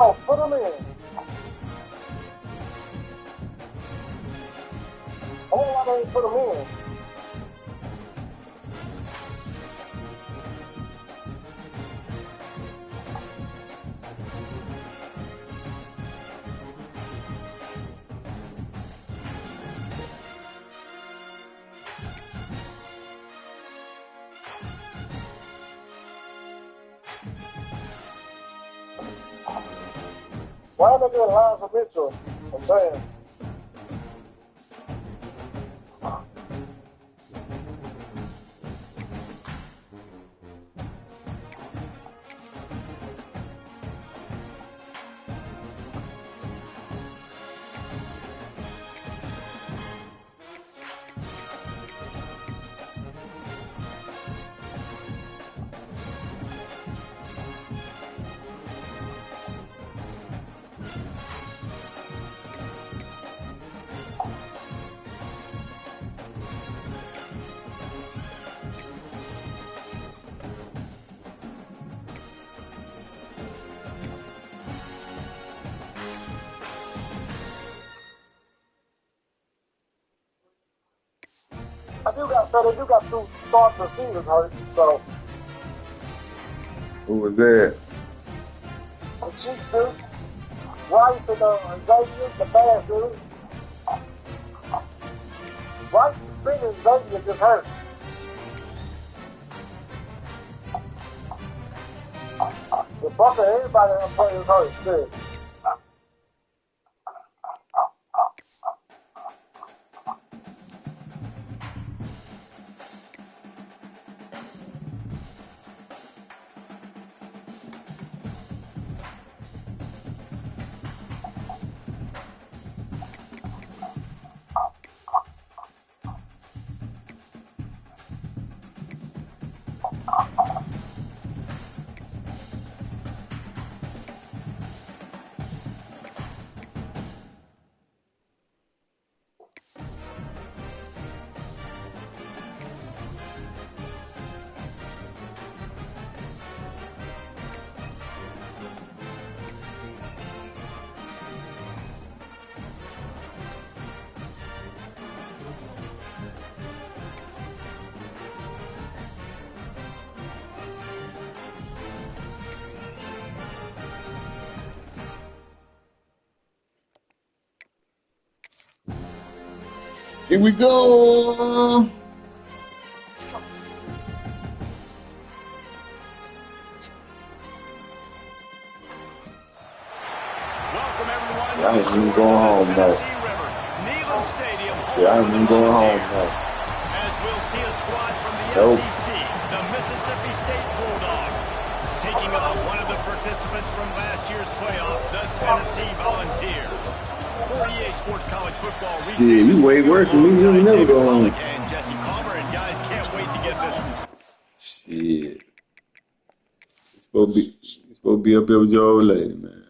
Oh, put them in. I wonder why they didn't put them in. Why are they doing Lonzo Mitchell and saying, they do got two starting receivers hurt, so. Who was that? The Chiefs do. Rice and Xavier, the bad dude. Rice is big and Xavier just hurt. The Bucker, everybody that plays hurt, too. Here we go. I ain't even going home now. I ain't even going home now. As we'll see a squad from the Nope. SEC, the Mississippi State Bulldogs, taking on one of the participants from last year's playoff, the Tennessee Volunteers. For EA Sports College Football, shit, you way worse than me. You never go home. And Jesse Palmer, and guys can't wait to get this one. Shit. You supposed to be up there with your old lady, man.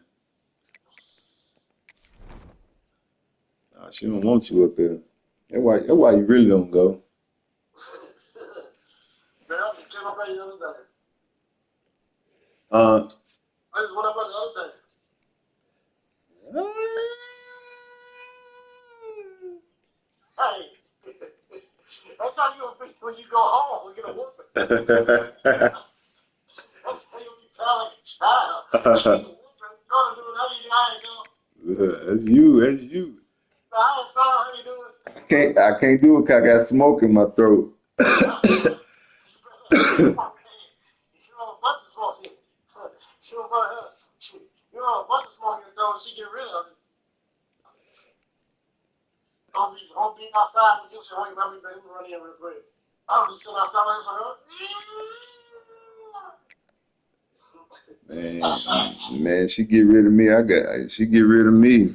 Nah, she don't want you up there. That's why you really don't go. Man, I just came up there the other day. Uh, I just went up there the other day. Hey, that's how you'll be when you go home. We get a whooping. That's how you'll be sound like a child. You get a whooping. Gonna do whatever you ain't go. That's you. That's you. So how you doing? I can't do it 'cause I got smoke in my throat. You know, a bunch of smoke in. She was for her. You know, a bunch of smoke in so she get rid of it. Don't be outside when you say, wait, let me run in real quick. I don't be sitting outside like this. Man, she get rid of me. She get rid of me.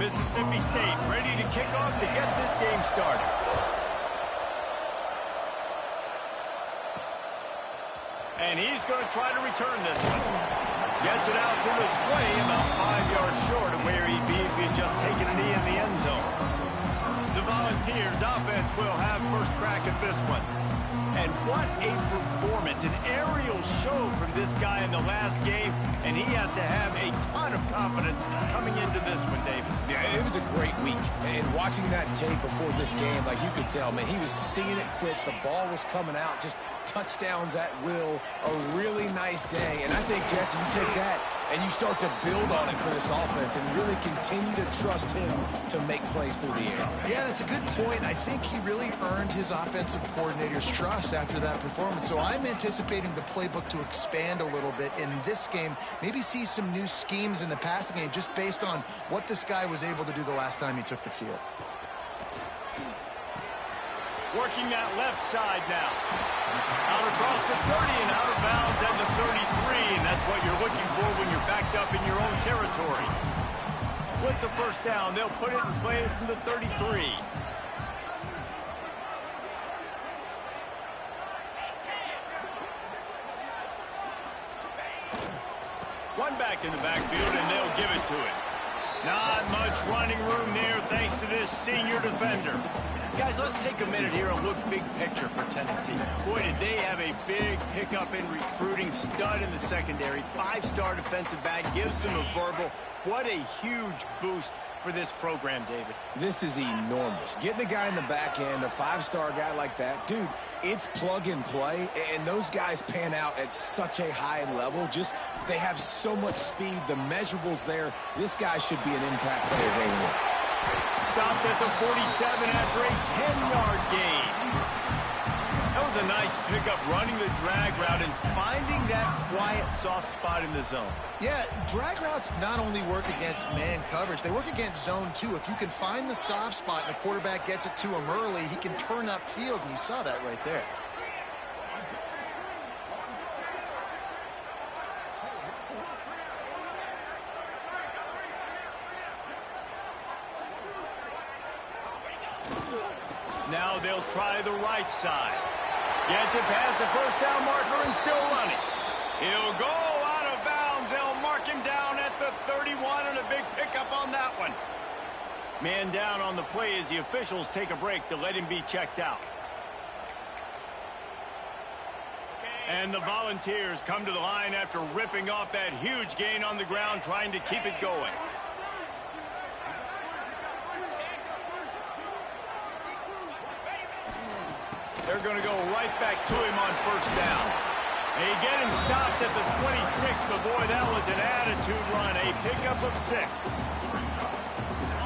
Mississippi State ready to kick off to get this game started. And he's going to try to return this one. Gets it out to the 20, about 5 yards short of where he'd be if he had just taken a knee in the end zone. The Volunteers offense will have first crack at this one. And what a performance, an aerial show from this guy in the last game, and he has to have a ton of confidence coming into this one, David. Yeah, it was a great week, and watching that tape before this game, like you could tell, man, he was seeing it quick, the ball was coming out, just touchdowns at will, a really nice day, and I think, Jesse, you take that and you start to build on it for this offense and really continue to trust him to make plays through the air. Yeah, that's a good point. I think he really earned his offensive coordinator's trust after that performance. So I'm anticipating the playbook to expand a little bit in this game, maybe see some new schemes in the passing game just based on what this guy was able to do the last time he took the field. Working that left side now. Out across the 30 and out of bounds at the 33, and that's what you're looking for when you're backed up in your own territory. With the first down, they'll put it in play from the 33. One back in the backfield, and they'll give it to it. Not much running room there thanks to this senior defender. Guys, let's take a minute here and look big picture for Tennessee. Boy, did they have a big pickup in recruiting. Stud in the secondary. 5-star defensive back. Gives them a verbal. What a huge boost for this program, David. This is enormous. Getting a guy in the back end, a 5-star guy like that, dude, it's plug and play, and those guys pan out at such a high level. Just, they have so much speed. The measurables there, this guy should be an impact player day one. Stopped at the 47 after a 10-yard gain. That was a nice pickup, running the drag route and finding that quiet, soft spot in the zone. Yeah, drag routes not only work against man coverage, they work against zone too. If you can find the soft spot and the quarterback gets it to him early, he can turn upfield, and you saw that right there. Now they'll try the right side. Gets it past the first down marker and still running. He'll go out of bounds. They'll mark him down at the 31 and a big pickup on that one. Man down on the play as the officials take a break to let him be checked out. And the Volunteers come to the line after ripping off that huge gain on the ground, trying to keep it going. They're going to go right back to him on first down. They get him stopped at the 26, but boy, that was an attitude run, a pickup of 6.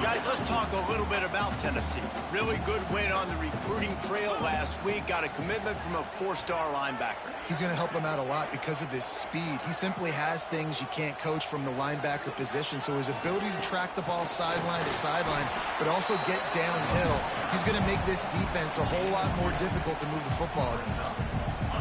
Guys, let's talk a little bit about Tennessee. Really good win on the recruiting trail last week. Got a commitment from a 4-star linebacker. He's going to help them out a lot because of his speed. He simply has things you can't coach from the linebacker position. So his ability to track the ball sideline to sideline, but also get downhill, he's going to make this defense a whole lot more difficult to move the football against.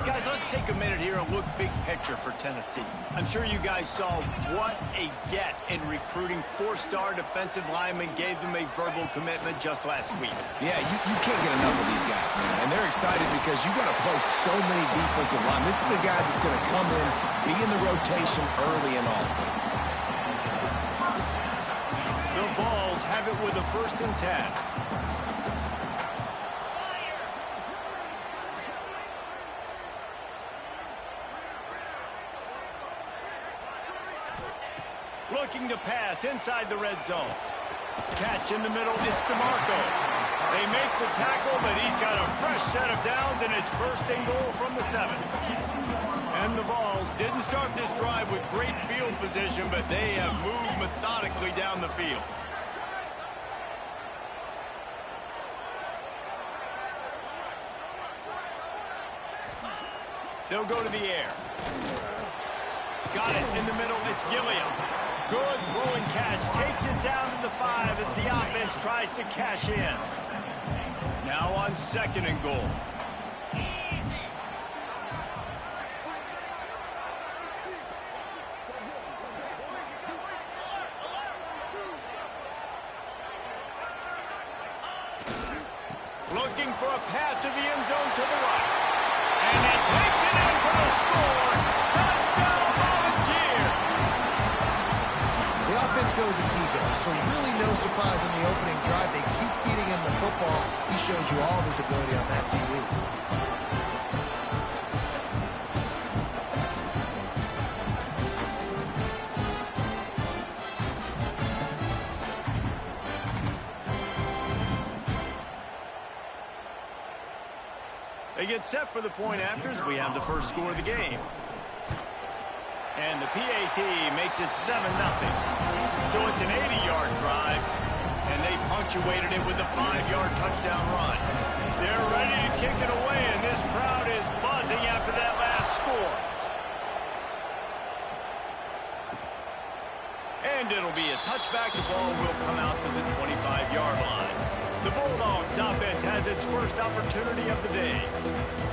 Guys, let's take a minute here and look big picture for Tennessee. I'm sure you guys saw what a get in recruiting. 4-star defensive linemen gave them a verbal commitment just last week. Yeah, you can't get enough of these guys, man. And they're excited because you got to play so many defensive line. This is the guy that's going to come in, be in the rotation early and often. The Vols have it with a 1st and 10. Looking to pass inside the red zone. Catch in the middle, it's DeMarco. They make the tackle, but he's got a fresh set of downs, and it's 1st and goal from the 7. And the Vols didn't start this drive with great field position, but they have moved methodically down the field. They'll go to the air. Got it in the middle, it's Gilliam. Good throwing catch, takes it down to the 5 as the offense tries to cash in. Now on 2nd and goal. Looking for a path to the end zone to the right. And he takes it in for the score. Touchdown, Volunteers! The offense goes as he goes, so really no surprise on the opening drive. They keep feeding him the football. He shows you all of his ability on that TV. They get set for the point afters. We have the first score of the game. And the PAT makes it 7-0. So it's an 80-yard drive, and they punctuated it with a 5-yard touchdown run. They're ready to kick it away, and this crowd is buzzing after that last score. And it'll be a touchback. The ball will come out to the 25-yard line. The Bulldogs offense has its first opportunity of the day.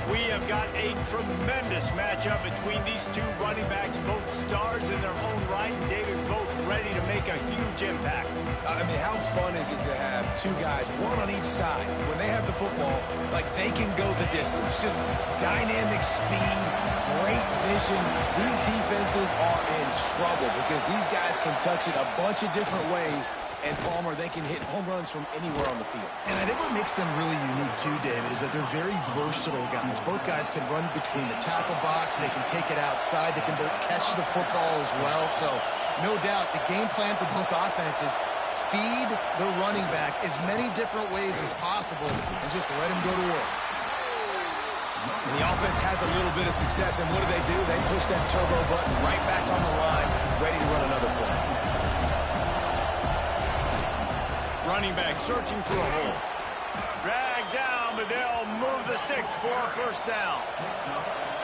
We have got a tremendous matchup between these two running backs, both stars in their own right, and David, both ready to make a huge impact. I mean, how fun is it to have two guys, one on each side, when they have the football, like they can go the distance. Just dynamic speed, great vision. These defenses are in trouble because these guys can touch it a bunch of different ways. And Palmer, they can hit home runs from anywhere on the field. And I think what makes them really unique too, David, is that they're very versatile guys. Both guys can run between the tackle box. They can take it outside. They can both catch the football as well. So no doubt the game plan for both offenses, feed the running back as many different ways as possible and just let him go to work. And the offense has a little bit of success, and what do? They push that turbo button right back on the line, ready to run another play. Running back searching for a hole. Dragged down, but they'll move the sticks for a first down.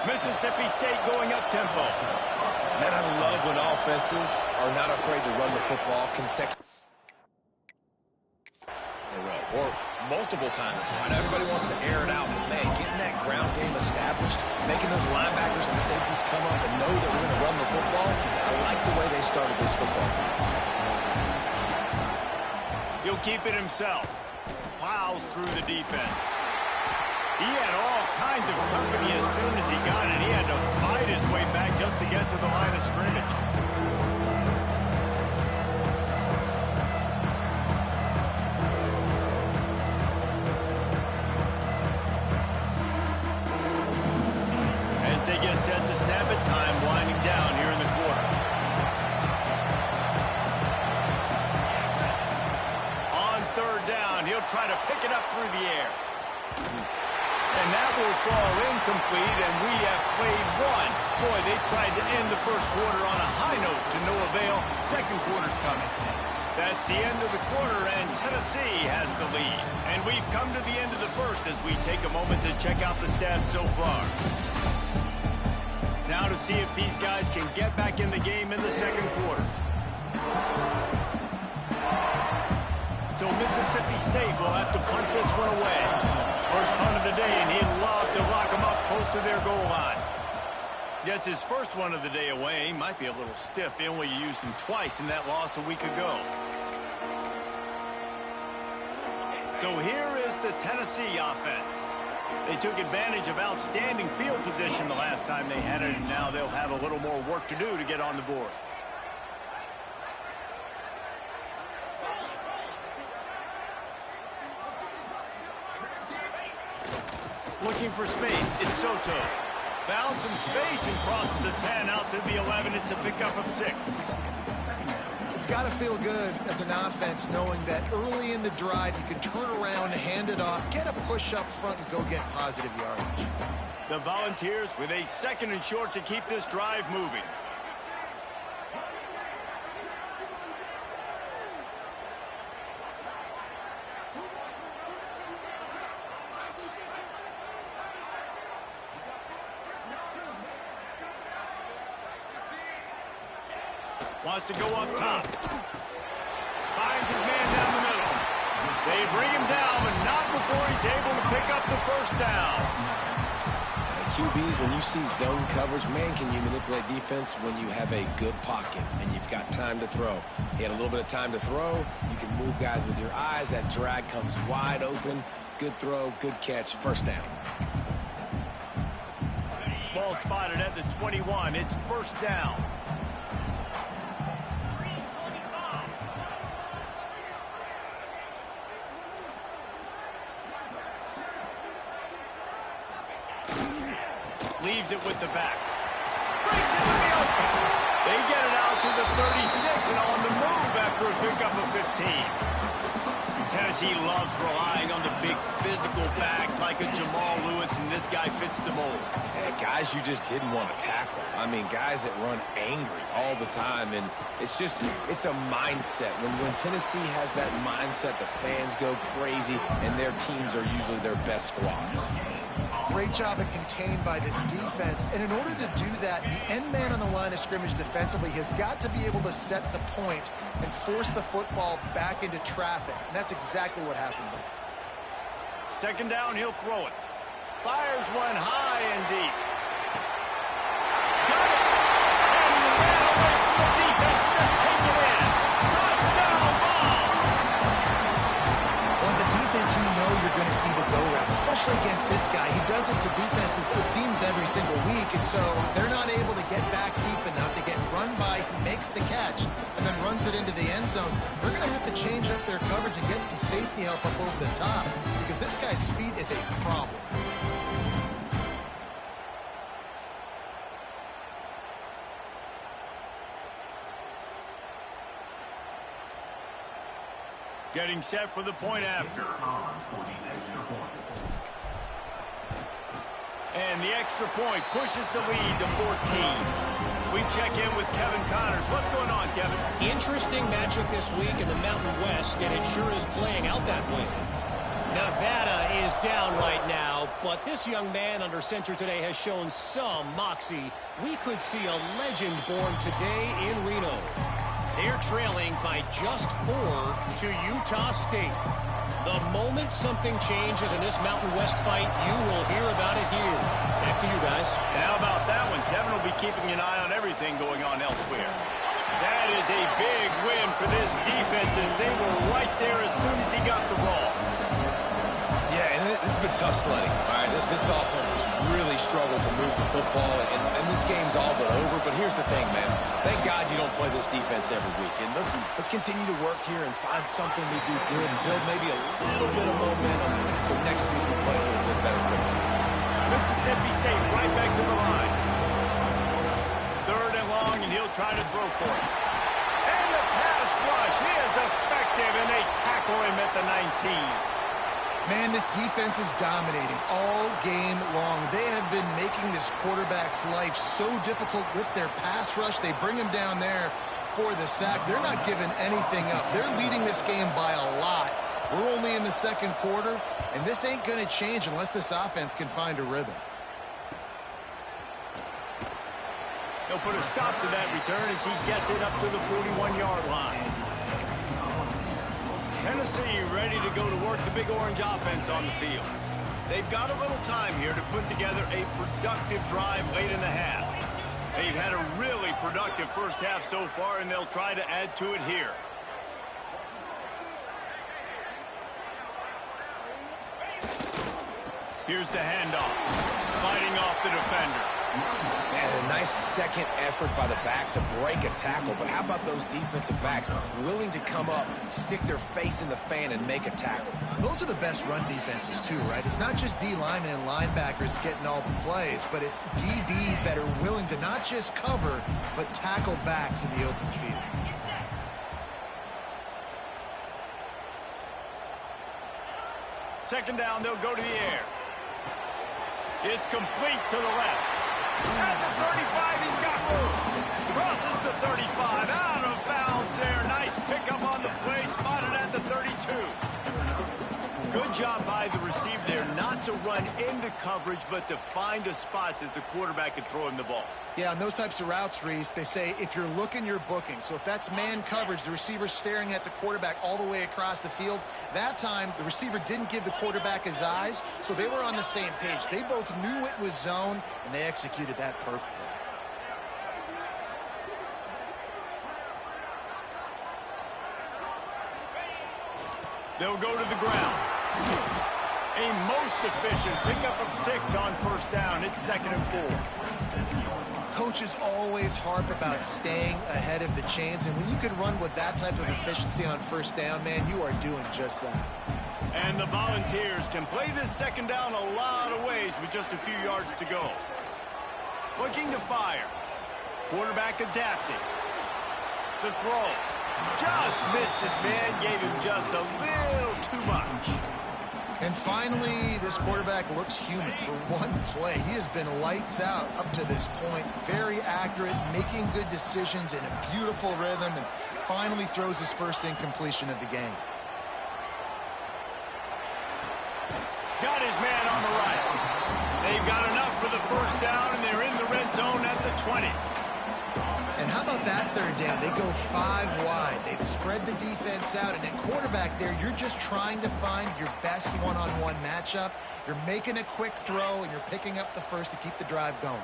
Mississippi State going up tempo. Man, I love when offenses are not afraid to run the football consecutively. Or multiple times. I know everybody wants to air it out, but man, getting that ground game established, making those linebackers and safeties come up and know that we're going to run the football, I like the way they started this football game. He'll keep it himself. Plows through the defense. He had all kinds of company as soon as he got it. He had to fight his way back just to get to the line of scrimmage. As they get set to snap it, time winding down here in the quarter. He'll try to pick it up through the air. And that will fall incomplete, and we have played one. Boy, they tried to end the first quarter on a high note to no avail. Second quarter's coming. That's the end of the quarter, and Tennessee has the lead. And we've come to the end of the first as we take a moment to check out the stats so far. Now to see if these guys can get back in the game in the second quarter. So Mississippi State will have to punt this one away. First punt of the day, and he'd love to lock them up close to their goal line. Gets his first one of the day away. He might be a little stiff. They only used him twice in that loss a week ago. So here is the Tennessee offense. They took advantage of outstanding field position the last time they had it, and now they'll have a little more work to do to get on the board. Looking for space, it's Soto. Found some space and crosses the 10 out to the 11. It's a pickup of 6. It's got to feel good as an offense knowing that early in the drive you can turn around, hand it off, get a push up front, and go get positive yardage. The Volunteers with a 2nd and short to keep this drive moving. Wants to go up top. Finds his man down the middle. They bring him down, but not before he's able to pick up the first down. QBs, when you see zone coverage, man, can you manipulate defense when you have a good pocket and you've got time to throw. He had a little bit of time to throw. You can move guys with your eyes. That drag comes wide open. Good throw, good catch, first down. Ball spotted at the 21. It's first down. Leaves it with the back. Brings it to the open. They get it out to the 36 and on the move after a pickup of 15. Tennessee loves relying on the big physical backs like a Jamal Lewis, and this guy fits the mold. Yeah, guys you just didn't want to tackle. I mean, guys that run angry all the time, and it's a mindset. When Tennessee has that mindset, the fans go crazy, and their teams are usually their best squads. Great job of contained by this defense. And in order to do that, the end man on the line of scrimmage defensively has got to be able to set the point and force the football back into traffic. And that's exactly what happened. Second down, he'll throw it. Fires one high and deep. Got it! And he ran away from the defense to take it in. Touchdown ball! Well, as a defense, you know you're going to see the go route, especially against this guy. He does it to defenses, it seems, every single week, and so they're not able to get back deep enough to get run by. He makes the catch and then runs it into the end zone. They're going to have to change up their coverage and get some safety help up over the top because this guy's speed is a problem. Getting set for the point after. And the extra point pushes the lead to 14. We check in with Kevin Connors. What's going on, Kevin? Interesting matchup this week in the Mountain West, and it sure is playing out that way. Nevada is down right now, but this young man under center today has shown some moxie. We could see a legend born today in Reno. They're trailing by just 4 to Utah State. The moment something changes in this Mountain West fight, you will hear about it here. Back to you guys. How about that one? Kevin will be keeping an eye on everything going on elsewhere. That is a big win for this defense as they were right there as soon as he got the ball. Yeah, and this has been tough sledding. All right, this offense has really struggled to move the football, and this game's all but over. But here's the thing, man. Thank God you don't play this defense every week. And let's continue to work here and find something we do good and build maybe a little bit of momentum so next week we play a little bit better football. Mississippi State right back to the line. Third and long, and he'll try to throw for it. And the pass rush. He is effective, and they tackle him at the 19. Man, this defense is dominating all game long. They have been making this quarterback's life so difficult with their pass rush. They bring him down there for the sack. They're not giving anything up. They're leading this game by a lot. We're only in the second quarter, and this ain't going to change unless this offense can find a rhythm. He'll put a stop to that return as he gets it up to the 41-yard line. Tennessee ready to go to work the Big Orange offense on the field. They've got a little time here to put together a productive drive late in the half. They've had a really productive first half so far, and they'll try to add to it here. Here's the handoff. Fighting off the defender. Man, a nice second effort by the back to break a tackle. But how about those defensive backs willing to come up, stick their face in the fan, and make a tackle? Those are the best run defenses, too, right? It's not just D linemen and linebackers getting all the plays, but it's DBs that are willing to not just cover, but tackle backs in the open field. Second down, they'll go to the air. It's complete to the left. At the 35, he's got room. Crosses the 35, out of bounds there. Nice pickup on the play, spotted at the 32. Good job by the receiver there, not to run into coverage, but to find a spot that the quarterback could throw him the ball. Yeah, on those types of routes, Reese, they say if you're looking, you're booking. So if that's man coverage, the receiver's staring at the quarterback all the way across the field. That time, the receiver didn't give the quarterback his eyes, so they were on the same page. They both knew it was zone, and they executed that perfectly. They'll go to the ground. A most efficient pickup of 6 on first down. It's 2nd and 4. Coaches always harp about staying ahead of the chains, and when you can run with that type of efficiency on first down, man, you are doing just that. And the Volunteers can play this 2nd down a lot of ways with just a few yards to go. Looking to fire. Quarterback adapting. The throw. Just missed his man, gave him just a little too much. And finally, this quarterback looks human for one play. He has been lights out up to this point. Very accurate, making good decisions in a beautiful rhythm, and finally throws his first incompletion of the game. Got his man on the right. They've got enough for the first down, and they're in the red zone at the 20. And how about that 3rd down? They go 5 wide. They've spread the defense out. And at quarterback there, you're just trying to find your best one-on-one matchup. You're making a quick throw, and you're picking up the first to keep the drive going.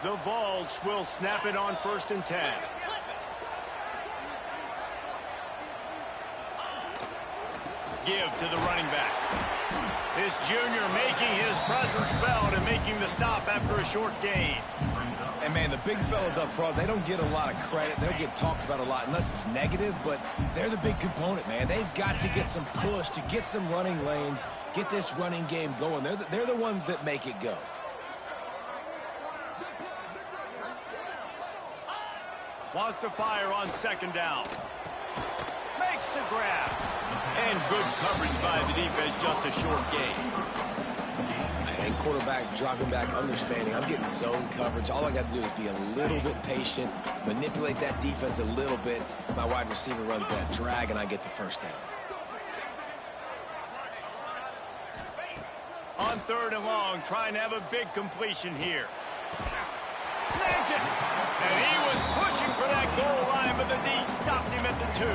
The Vols will snap it on 1st and 10. Give to the running back. This junior making his presence felt and making the stop after a short gain. And, man, the big fellas up front, they don't get a lot of credit. They don't get talked about a lot unless it's negative, but they're the big component, man. They've got to get some push, to get some running lanes, get this running game going. They're the ones that make it go. Wants to fire on 2nd down. Makes the grab. And good coverage by the defense, just a short gain. And quarterback dropping back, understanding I'm getting zone coverage. All I got to do is be a little bit patient, manipulate that defense a little bit. My wide receiver runs that drag, and I get the first down. On 3rd and long, trying to have a big completion here. Snags it! And he was pushing for that goal line, but the D stopped him at the 2.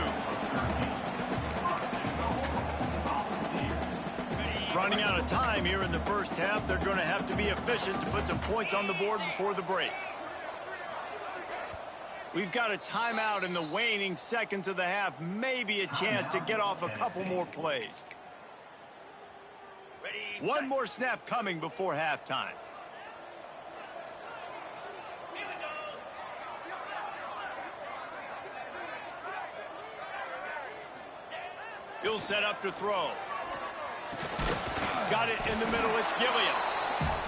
Running out of time here in the first half. They're going to have to be efficient to put some points on the board before the break. We've got a timeout in the waning seconds of the half. Maybe a chance to get off a couple more plays. One more snap coming before halftime. He'll set up to throw. Got it in the middle. It's Gilliam.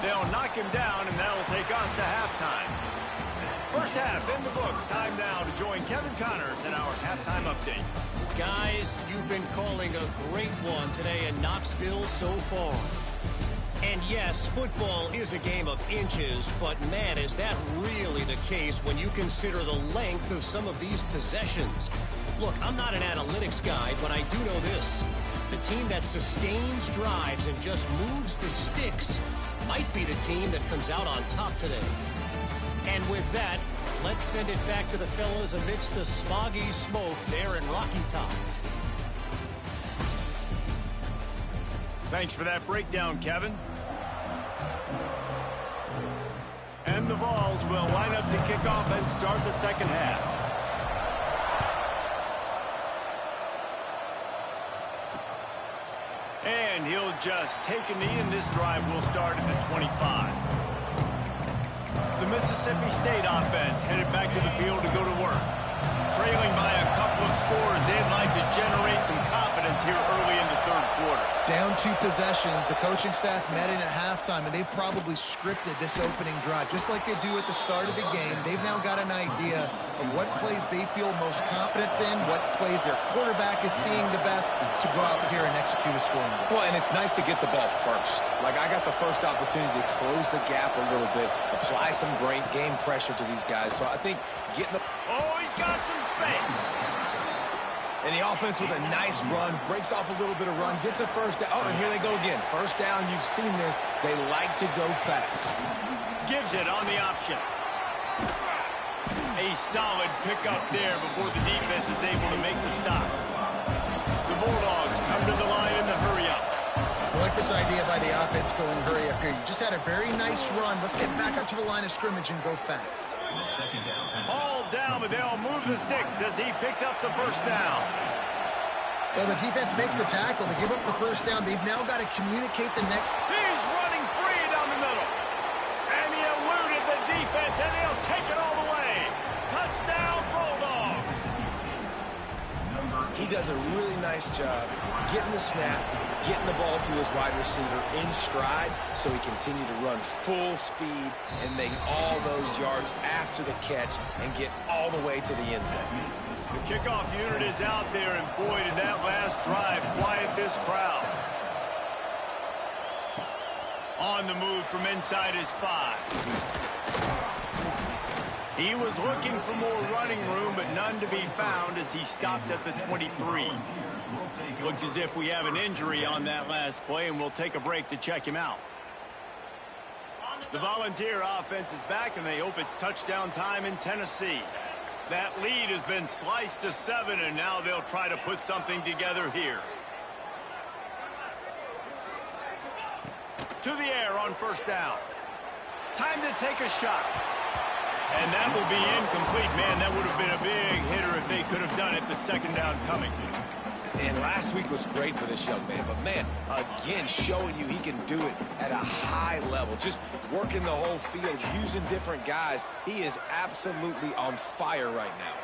They'll knock him down, and that'll take us to halftime. First half in the books. Time now to join Kevin Connors in our halftime update. Guys, you've been calling a great one today in Knoxville so far. And yes, football is a game of inches, but man, is that really the case when you consider the length of some of these possessions. Look, I'm not an analytics guy, but I do know this. The team that sustains drives and just moves the sticks might be the team that comes out on top today. And with that, let's send it back to the fellas amidst the smoggy smoke there in Rocky Top. Thanks for that breakdown, Kevin. And the Vols will line up to kick off and start the second half. And he'll just take a knee, and this drive will start at the 25. The Mississippi State offense headed back to the field to go to work. Trailing by a couple of scores, they'd like to generate some confidence here early in the third quarter. Down 2 possessions, the coaching staff met in at halftime, and they've probably scripted this opening drive. Just like they do at the start of the game, they've now got an idea of what plays they feel most confident in, what plays their quarterback is seeing the best to go out here and execute a scoring goal. Well, and it's nice to get the ball first. Like, I got the first opportunity to close the gap a little bit, apply some great game pressure to these guys. So I think getting the... Oh, he's got some space. And the offense with a nice run, breaks off a little bit of run, gets a first down. Oh, and here they go again. First down, you've seen this. They like to go fast. Gives it on the option. A solid pickup there before the defense is able to make the stop. The Bulldogs come to the line in the hurry-up. I like this idea by the offense going hurry up here. You just had a very nice run. Let's get back up to the line of scrimmage and go fast. All down, but they'll move the sticks as he picks up the first down. Well, the defense makes the tackle. They give up the first down. They've now got to communicate the next. He's running free down the middle. And he eluded the defense, and he'll take it all the way. Touchdown, Bulldogs. He does a really nice job getting the snap, getting the ball to his wide receiver in stride so he continued to run full speed and make all those yards after the catch and get all the way to the end zone. The kickoff unit is out there, and boy, did that last drive quiet this crowd. On the move from inside his 5. He was looking for more running room, but none to be found as he stopped at the 23. Looks as if we have an injury on that last play, and we'll take a break to check him out. The Volunteer offense is back, and they hope it's touchdown time in Tennessee. That lead has been sliced to 7, and now they'll try to put something together here. To the air on first down. Time to take a shot. And that will be incomplete. Man, that would have been a big hitter if they could have done it, but second down coming. And last week was great for this young man. But, man, again, showing you he can do it at a high level. Just working the whole field, using different guys. He is absolutely on fire right now.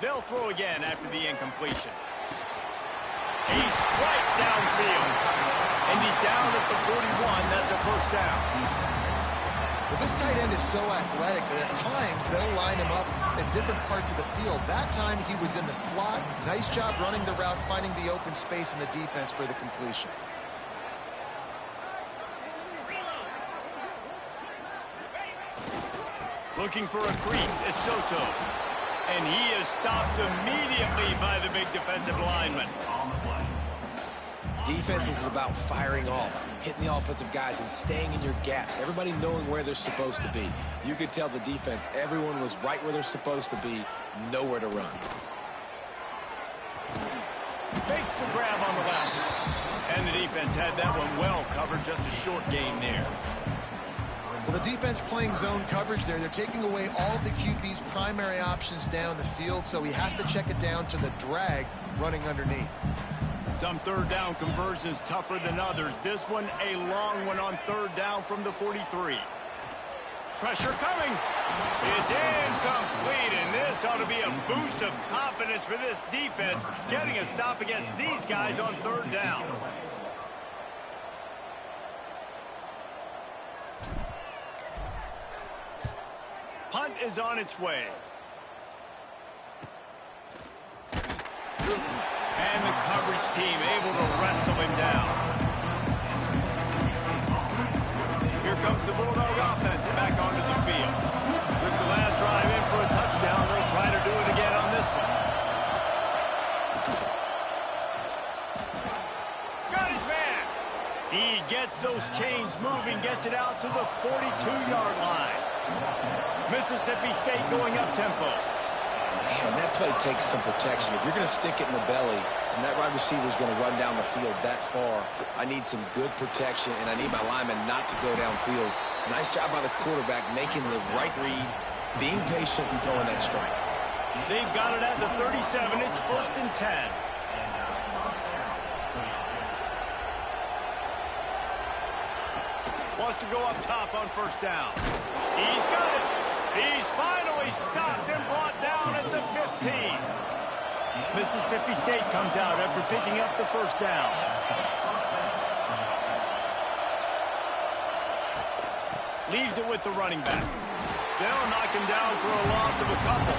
They'll throw again after the incompletion. A strike downfield. And he's down at the 41. That's a first down. Well, this tight end is so athletic that at times they'll line him up in different parts of the field. That time he was in the slot. Nice job running the route, finding the open space in the defense for the completion. Looking for a crease. It's Soto. And he is stopped immediately by the big defensive lineman. Defense is about firing off, hitting the offensive guys and staying in your gaps. Everybody knowing where they're supposed to be. You could tell the defense, everyone was right where they're supposed to be, nowhere to run. Fakes the grab on the left. And the defense had that one well covered, just a short gain there. Well, the defense playing zone coverage there. They're taking away all of the QB's primary options down the field, so he has to check it down to the drag running underneath. Some third down conversions tougher than others. This one a long one on third down from the 43. Pressure coming. It's incomplete, and this ought to be a boost of confidence for this defense, getting a stop against these guys on third down. Punt is on its way. And the coverage team able to wrestle him down. Here comes the Bulldog offense back onto the field. Took the last drive in for a touchdown. They'll try to do it again on this one. Got his man. He gets those chains moving, gets it out to the 42-yard line. Mississippi State going up tempo. Man, that play takes some protection. If you're going to stick it in the belly and that wide receiver is going to run down the field that far, I need some good protection, and I need my lineman not to go downfield. Nice job by the quarterback making the right read, being patient, and throwing that strike. They've got it at the 37. It's 1st and 10. Wants to go up top on first down. He's got it. He's finally stopped and brought down at the 15. Mississippi State comes out after picking up the first down. Leaves it with the running back. They'll knock him down for a loss of a couple.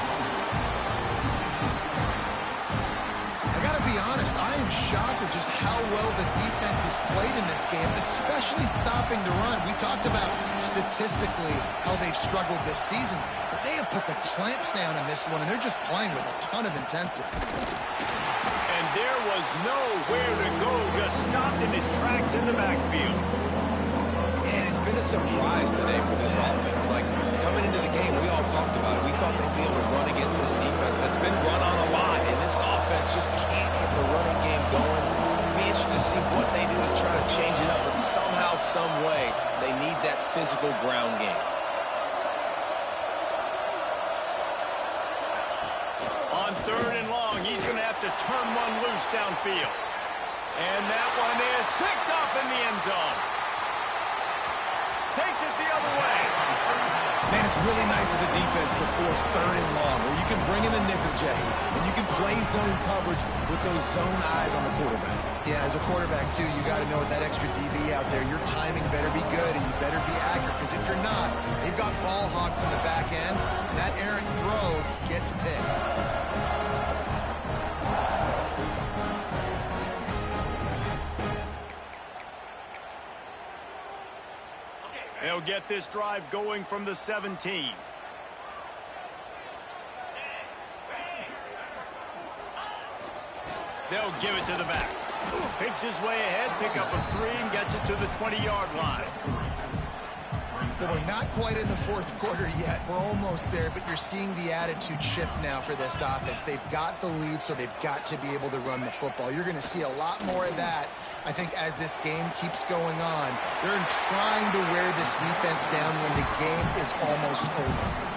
I got to be honest, I am shocked at just how well the defense has played in this game, especially stopping the run. We talked about statistically how they've struggled this season, but they have put the clamps down in this one, and they're just playing with a ton of intensity. And there was nowhere to go, just stopped in his tracks in the backfield. And it's been a surprise today for this offense. Like, coming into the game, we all talked about it. We thought they'd be able to run against this defense that's been run on a lot, and this offense just can't get the running game going. It'll be interesting to see what they do to try to change it up, but somehow, some way, they need that physical ground game. On 3rd and long, he's going to have to turn one loose downfield. And that one is picked off in the end zone. Takes it the other way. Man, it's really nice as a defense to force 3rd and long, where you can bring in the nickel, Jesse, and you can play zone coverage with those zone eyes on the quarterback. Yeah, as a quarterback, too, you got to know with that extra DB out there, your timing better be good and you better be accurate, because if you're not, they've got ball hawks in the back end, and that errant throw gets picked. They'll get this drive going from the 17. They'll give it to the back. Picks his way ahead, pick up a 3, and gets it to the 20-yard line. But we're not quite in the 4th quarter yet. We're almost there, but you're seeing the attitude shift now for this offense. They've got the lead, so they've got to be able to run the football. You're going to see a lot more of that, I think, as this game keeps going on. They're trying to wear this defense down when the game is almost over.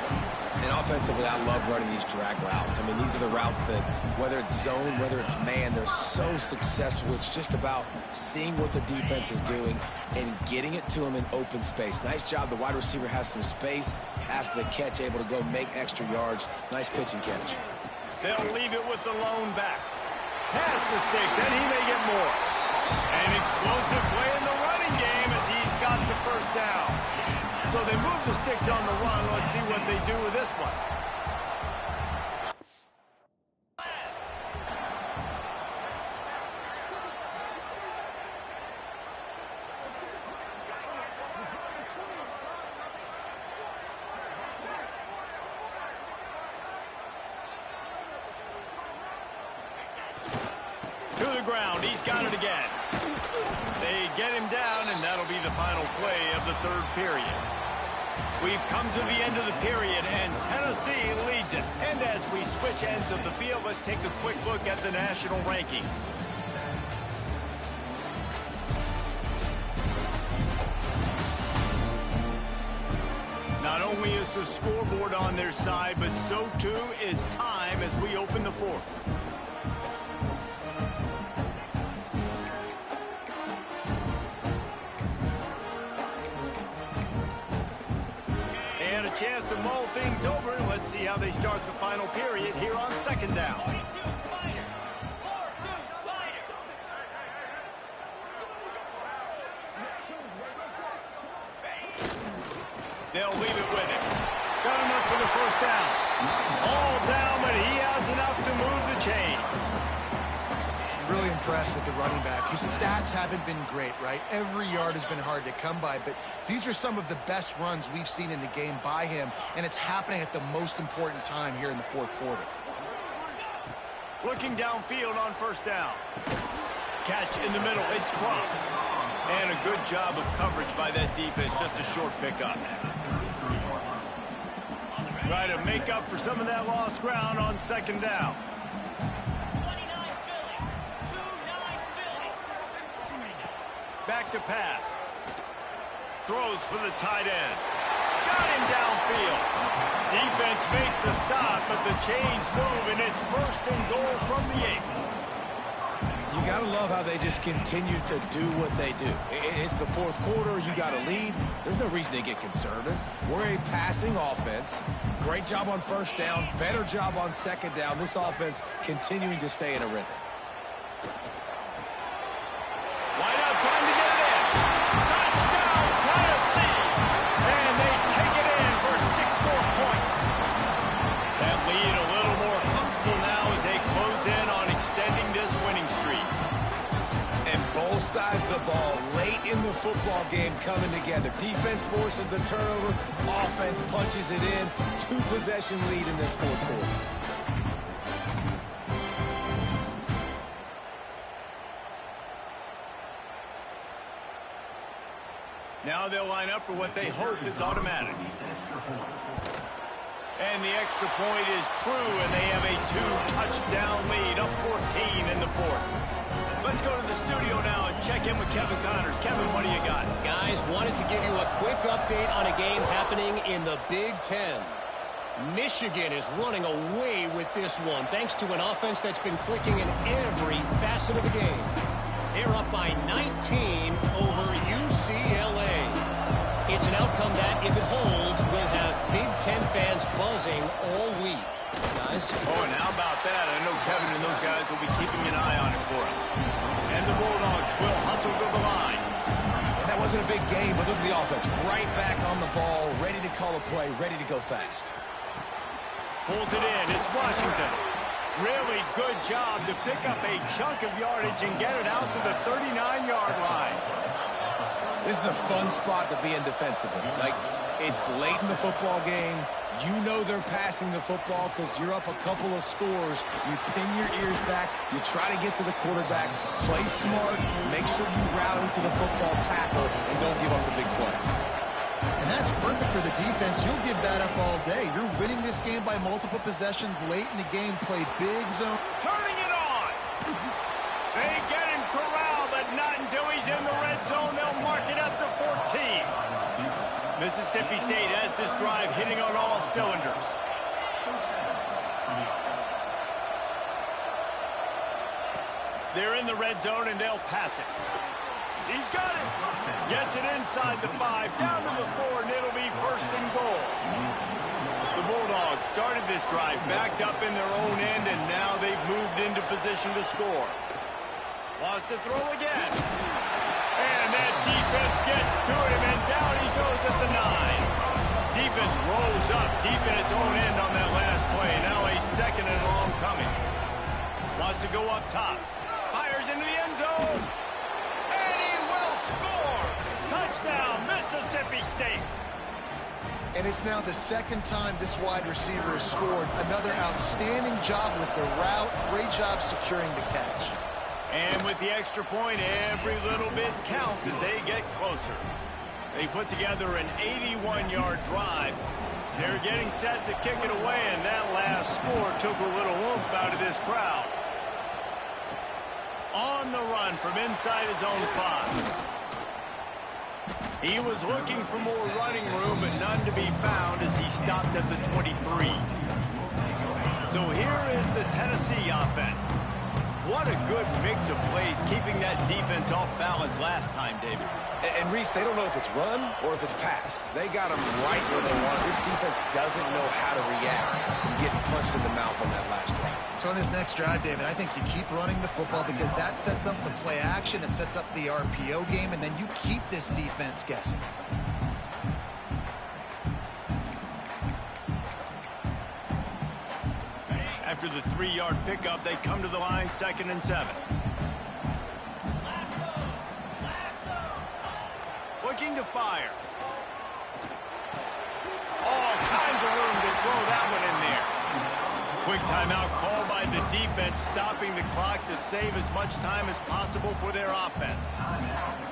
And offensively, I love running these drag routes. I mean, these are the routes that, whether it's zone, whether it's man, they're so successful. It's just about seeing what the defense is doing and getting it to them in open space. Nice job. The wide receiver has some space after the catch, able to go make extra yards. Nice pitch and catch. They'll leave it with the lone back. Pass the sticks, and he may get more. An explosive play in the running game as he's got the first down. So they move the sticks on the run. Let's see what they do with this one. To the ground. He's got it again. They get him down, and that'll be the final play of the 3rd period. We've come to the end of the period, and Tennessee leads it. And as we switch ends of the field, let's take a quick look at the national rankings. Not only is the scoreboard on their side, but so too is time as we open the 4th. Chance to mull things over. Let's see how they start the final period here on 2nd down. They'll leave it with him. Got enough for the 1st down. All down, but he has enough to move the chains. Really impressed with the running back. His stats haven't been great, right? Every yard has been hard to come by, but these are some of the best runs we've seen in the game by him, and it's happening at the most important time here in the 4th quarter. Looking downfield on 1st down. Catch in the middle. It's close. And a good job of coverage by that defense. Just a short pickup. Try to make up for some of that lost ground on 2nd down. Back to pass. Throws for the tight end. Got him downfield. Defense makes a stop, but the chains move, and it's 1st and goal from the 8. You got to love how they just continue to do what they do. It's the 4th quarter. You got a lead. There's no reason to get conservative. We're a passing offense. Great job on 1st down. Better job on 2nd down. This offense continuing to stay in a rhythm. Wide out, time to get it in. Touchdown, Tennessee! And they take it in for 6 more points. That lead a little more comfortable now as they close in on extending this winning streak. And both sides of the ball late in the football game coming together. Defense forces the turnover. Offense punches it in. 2-possession lead in this 4th quarter. Now they'll line up for what they hope is automatic. And the extra point is true, and they have a 2-touchdown lead, up 14 in the 4th. Let's go to the studio now and check in with Kevin Connors. Kevin, what do you got? Guys, wanted to give you a quick update on a game happening in the Big Ten. Michigan is running away with this one, thanks to an offense that's been clicking in every facet of the game. They're up by 19 over UCLA. It's an outcome that, if it holds, will have Big Ten fans buzzing all week. Guys? Oh, and how about that? I know Kevin and those guys will be keeping an eye on it for us. And the Bulldogs will hustle to the line. And that wasn't a big game, but look at the offense. Right back on the ball, ready to call a play, ready to go fast. Pulls it in. It's Washington. Really good job to pick up a chunk of yardage and get it out to the 39-yard line. This is a fun spot to be in defensively. Like, it's late in the football game. You know they're passing the football because you're up a couple of scores. You pin your ears back. You try to get to the quarterback. Play smart. Make sure you rally to the football tackle and don't give up the big plays. And that's perfect for the defense. You'll give that up all day. You're winning this game by multiple possessions late in the game. Play big zone. Turning it on. They get him corralled, but not until he's in the red zone. They'll mark it at the 14. Mississippi State has this drive hitting on all cylinders. They're in the red zone, and they'll pass it. He's got it. Gets it inside the 5, down to the 4, and it'll be first and goal. The Bulldogs started this drive backed up in their own end, and now they've moved into position to score. Wants to throw again. And that defense gets to him, and down he goes at the 9. Defense rolls up deep in its own end on that last play. Now a second and long coming. Wants to go up top. Fires into the end zone. And he will score. Touchdown, Mississippi State. And it's now the second time this wide receiver has scored. Another outstanding job with the route. Great job securing the catch. And with the extra point, every little bit counts as they get closer. They put together an 81-yard drive. They're getting set to kick it away, and that last score took a little oomph out of this crowd. On the run from inside his own 5. He was looking for more running room, but none to be found as he stopped at the 23. So here is the Tennessee offense. What a good mix of plays, keeping that defense off balance last time, David. And Reese, they don't know if it's run or if it's pass. They got them right where they want. This defense doesn't know how to react from getting punched in the mouth on that last drive. So on this next drive, David, I think you keep running the football because that sets up the play action. It sets up the RPO game, and then you keep this defense guessing. After the 3-yard pickup, they come to the line, 2nd and 7. Looking to fire. All kinds of room to throw that one in there. Quick timeout called by the defense, stopping the clock to save as much time as possible for their offense.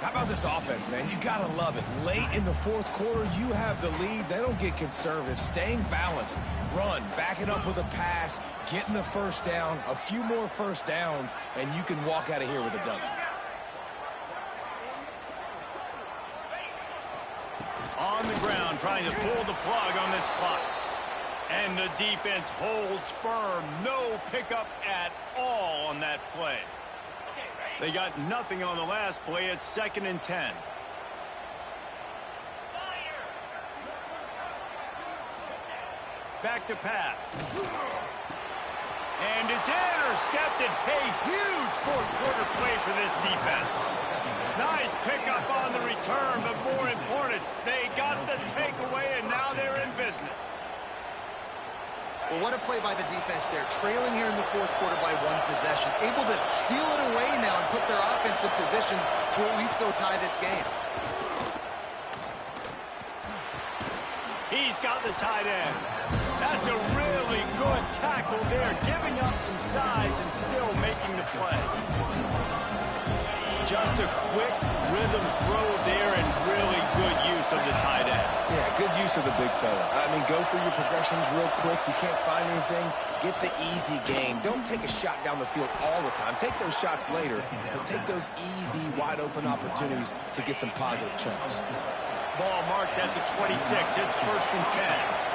How about this offense, man? You got to love it. Late in the fourth quarter, you have the lead. They don't get conservative. Staying balanced. Run, back it up with a pass, getting the first down, a few more first downs, and you can walk out of here with a W. On the ground, trying to pull the plug on this clock. And the defense holds firm. No pickup at all on that play. They got nothing on the last play. It's 2nd and 10. Back to pass. And it's intercepted. A huge fourth-quarter play for this defense. Nice pickup on the return, but more important, they got the takeaway, and now they're in business. Well, what a play by the defense there. Trailing here in the fourth quarter by 1 possession. Able to steal it away now and put their offense in position to at least go tie this game. He's got the tight end. That's a really good tackle there, giving up some size and still making the play. Just a quick rhythm throw there and really good use of the tight end. Yeah, good use of the big fella. I mean, go through your progressions real quick. You can't find anything. Get the easy gain. Don't take a shot down the field all the time. Take those shots later, but take those easy, wide-open opportunities to get some positive chunks. Ball marked at the 26. It's 1st and 10.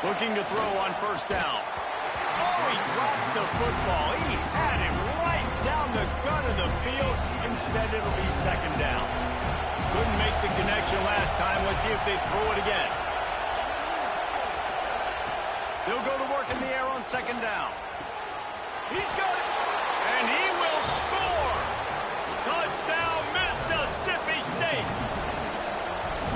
Looking to throw on first down. Oh, he drops the football. He had him right down the gut of the field. Instead, it'll be second down. Couldn't make the connection last time. Let's see if they throw it again. They'll go to work in the air on second down. He's got it. And he will score. Touchdown, Mississippi State.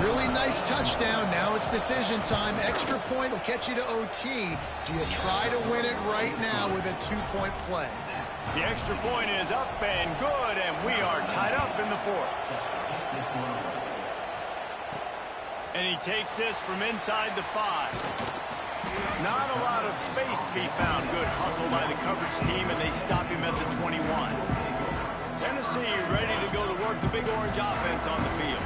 Really nice touchdown. Now it's decision time. Extra point will catch you to OT. Do you try to win it right now with a 2-point play? The extra point is up and good, and we are tied up in the fourth. And he takes this from inside the 5. Not a lot of space to be found. Good hustle by the coverage team, and they stop him at the 21. Tennessee ready to go to work the Big Orange offense on the field.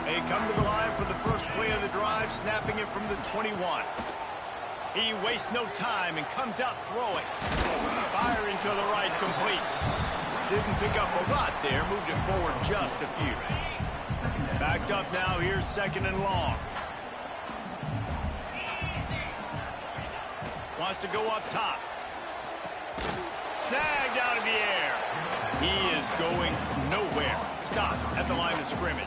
They come to the line for the first play of the drive, snapping it from the 21. He wastes no time and comes out throwing. Firing to the right, complete. Didn't pick up a lot there, moved it forward just a few. Backed up now, here's second and long. Wants to go up top. Snagged out of the air. He is going nowhere. Stop at the line of scrimmage.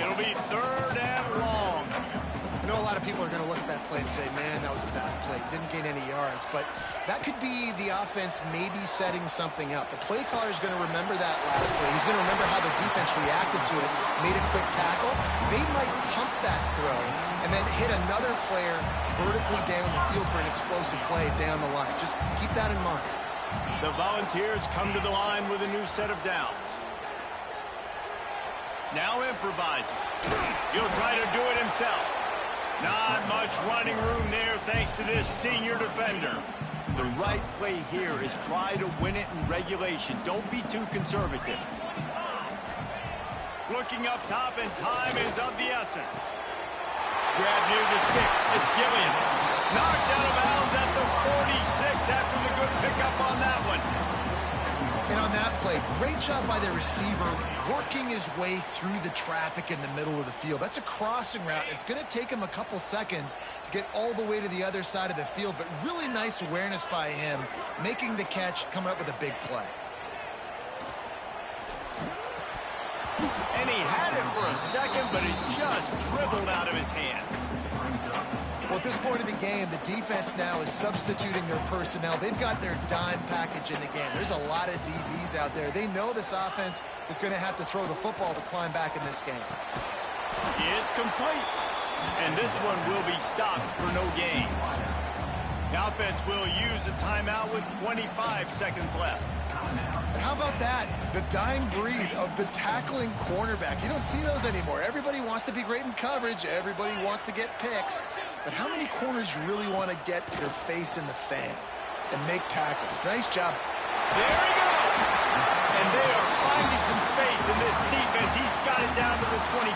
It'll be third and long. I know a lot of people are going to look at that play and say, man, that was a bad play. Didn't gain any yards. But that could be the offense maybe setting something up. The play caller is going to remember that last play. He's going to remember how the defense reacted to it, made a quick tackle. They might pump that throw and then hit another player vertically down the field for an explosive play down the line. Just keep that in mind. The Volunteers come to the line with a new set of downs. Now improvising. He'll try to do it himself. Not much running room there thanks to this senior defender. The right play here is try to win it in regulation. Don't be too conservative. Looking up top, and time is of the essence. Grab near the sticks. It's Gilliam. Knocked out of bounds at the 46 after the good pickup on that one. And on that play, great job by the receiver working his way through the traffic in the middle of the field. That's a crossing route. It's going to take him a couple seconds to get all the way to the other side of the field, but really nice awareness by him, making the catch, coming up with a big play. And he had it for a second, but it just dribbled out of his hands. Well, at this point of the game, the defense now is substituting their personnel. They've got their dime package in the game. There's a lot of DBs out there. They know this offense is going to have to throw the football to climb back in this game. It's complete. And this one will be stopped for no gain. The offense will use a timeout with 25 seconds left. But how about that? The dying breed of the tackling cornerback. You don't see those anymore. Everybody wants to be great in coverage. Everybody wants to get picks. But how many corners really want to get their face in the fan and make tackles? Nice job. There he goes. And they are finding some space in this defense. He's got it down to the 25.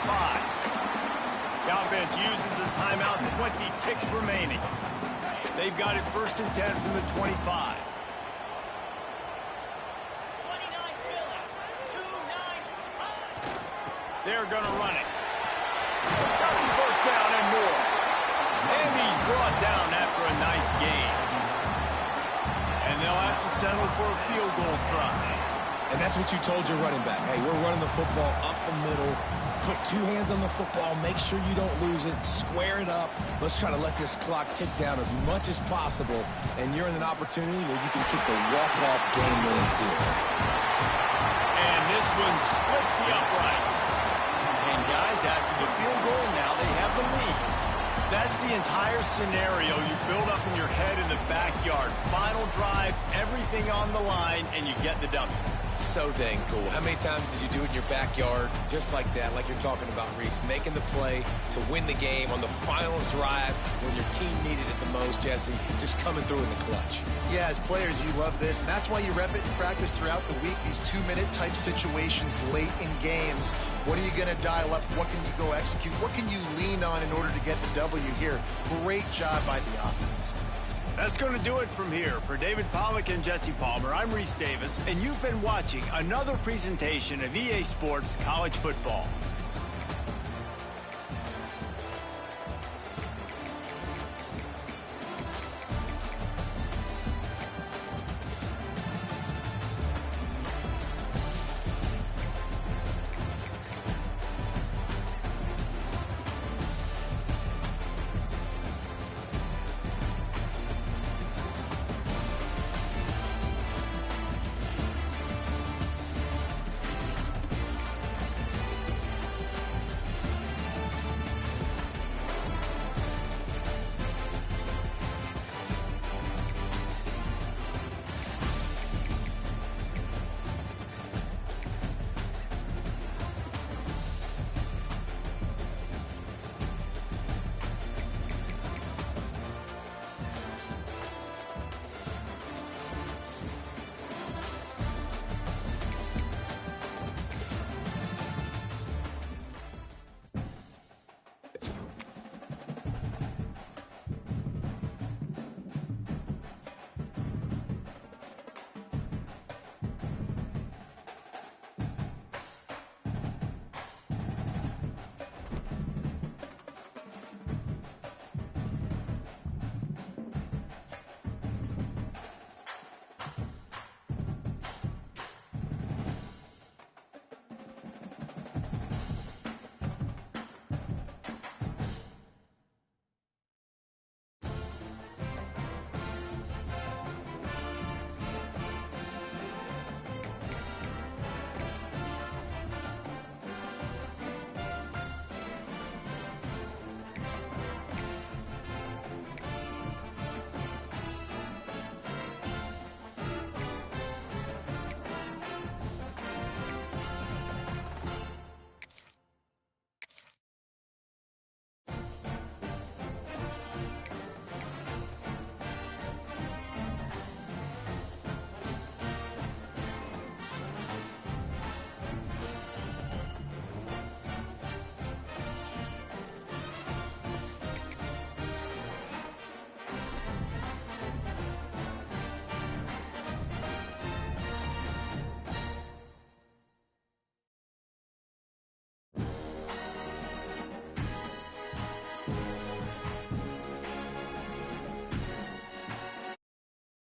The offense uses a timeout, 20 ticks remaining. They've got it first and 10 from the 25. They're going to run it. Got the first down and more. And he's brought down after a nice gain. And they'll have to settle for a field goal try. And that's what you told your running back. Hey, we're running the football up the middle. Put two hands on the football. Make sure you don't lose it. Square it up. Let's try to let this clock tick down as much as possible. And you're in an opportunity where you can kick the walk-off game-winning field goal. And this one splits the uprights. And guys, after the field goal, now they have the lead. That's the entire scenario you build up in your head in the backyard. Final drive, everything on the line, and you get the W. So dang cool. How many times did you do it in your backyard just like that, like you're talking about, Reese, making the play to win the game on the final drive when your team needed it the most, Jesse, just coming through in the clutch. Yeah, as players, you love this, and that's why you rep it in practice throughout the week, these two-minute type situations late in games. What are you going to dial up? What can you go execute? What can you lean on in order to get the W here? Great job by the offense. That's going to do it from here. For David Pollack and Jesse Palmer, I'm Reese Davis, and you've been watching another presentation of EA Sports College Football.